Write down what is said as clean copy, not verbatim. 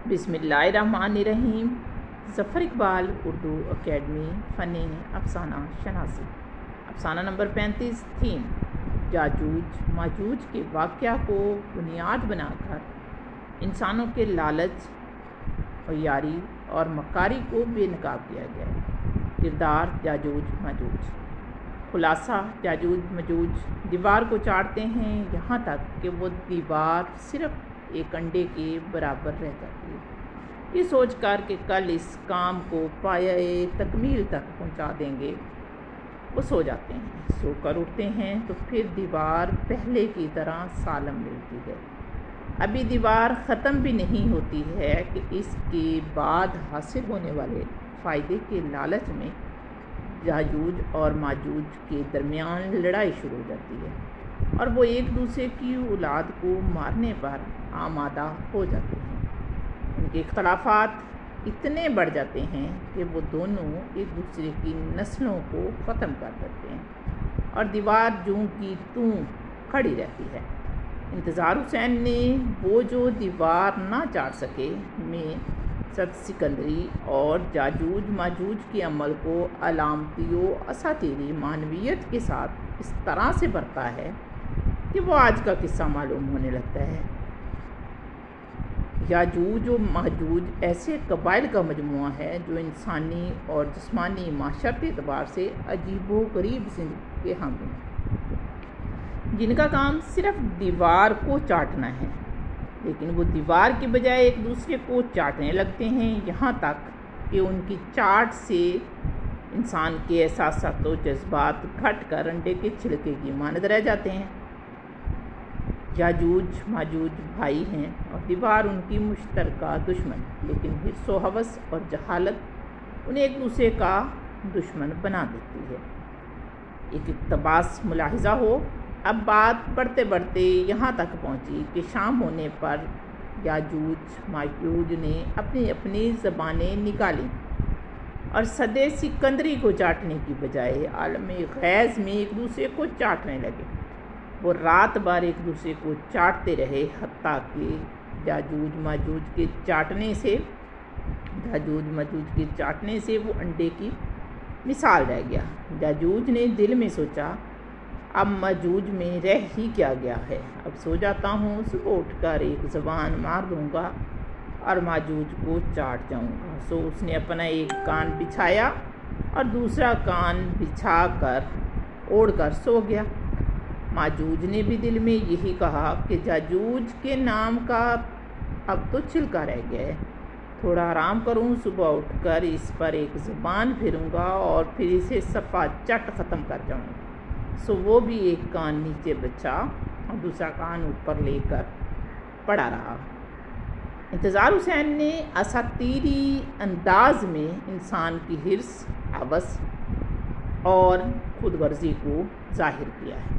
بسم اللہ الرحمن الرحیم۔ ظفر اقبال اردو اکیڈمی فن افسانہ شناسی۔ افسانہ نمبر 35 تھیم یاجوج ماجوج کے واقعہ کو بنیاد بنا کر انسانوں کے لالچ اور یاری اور مکاری کو بے نقاب کیا گیا ہے۔ کردار یاجوج ماجوج۔ خلاصہ: یاجوج ماجوج دیوار کو چاٹتے ہیں یہاں تک کہ وہ دیوار صرف ایک انڈے کے برابر رہ جاتی ہے۔ یہ سوچ کر کہ کل اس کام کو پایۂ تکمیل تک پہنچا دیں گے، وہ سو جاتے ہیں۔ سو کر اٹھتے ہیں تو پھر دیوار پہلے کی طرح سالم ملتی ہے۔ ابھی دیوار ختم بھی نہیں ہوتی ہے کہ اس کے بعد حاصل ہونے والے فائدے کے لالچ میں یاجوج اور ماجوج کے درمیان لڑائی شروع ہو جاتی ہے اور وہ ایک دوسرے کی اولاد کو مارنے پر آمادہ ہو جاتے ہیں۔ ان کے اختلافات اتنے بڑھ جاتے ہیں کہ وہ دونوں ایک دوسرے کی نسلوں کو ختم کر دیتے ہیں اور دیوار جوں کی توں کھڑی رہتی ہے۔ انتظار حسین نے وہ جو دیوار نہ چاٹ سکے میں سد سکندری اور یاجوج ماجوج کے عمل کو علامتی و اساطیری معنویت کے ساتھ اس طرح سے بھرتا ہے کہ وہ آج کا قصہ معلوم ہونے لگتا ہے۔ یاجوج و ماجوج ایسے قبائل کا مجموعہ ہے جو انسانی اور جسمانی معاشرتی اعتبار سے عجیب و غریب زندگی کے حامی ہیں، جن کا کام صرف دیوار کو چاٹنا ہے، لیکن وہ دیوار کی بجائے ایک دوسرے کو چاٹنے لگتے ہیں، یہاں تک کہ ان کی چاٹ سے انسان کے احساسات و جذبات گھٹ کر انڈے کے چھلکے کی مانند رہ جاتے ہیں۔ یاجوج ماجوج بھائی ہیں اور دیوار ان کی مشترکہ دشمن، لیکن حرص و ہوس اور جہالت انہیں ایک دوسرے کا دشمن بنا دیتی ہے۔ ایک اقتباس ملاحظہ ہو، اب بات بڑھتے بڑھتے یہاں تک پہنچی کہ شام ہونے پر یاجوج ماجوج نے اپنی اپنی زبانیں نکالی اور سد سکندری کو چاٹنے کی بجائے عالم غیظ میں ایک دوسرے کو چاٹنے لگے۔ وہ رات بھر ایک دوسرے کو چاٹتے رہے، حتیٰ کہ یاجوج ماجوج کے چاٹنے سے وہ انڈے کی مثال رہ گیا۔ یاجوج نے دل میں سوچا، اب ماجوج میں رہ ہی کیا گیا ہے، اب سو جاتا ہوں، صبح اٹھ کر ایک زبان مار دوں گا اور ماجوج کو چاٹ جاؤں گا۔ سو اس نے اپنا ایک کان بچھایا اور دوسرا کان بچھا کر اوڑھ کر سو گیا۔ ماجوج نے بھی دل میں یہی کہا کہ یاجوج کے نام کا اب تو چھلکا رہ گیا ہے، تھوڑا آرام کروں، صبح اٹھ کر اس پر ایک زبان پھیروں گا اور پھر اسے صفا چٹ ختم کر جاؤں گا۔ سو وہ بھی ایک کان نیچے بچھا اور دوسرا کان اوپر لے کر پڑا رہا۔ انتظار حسین نے اساطیری انداز میں انسان کی حرص، ہوس اور خود غرضی کو ظاہر کیا ہے۔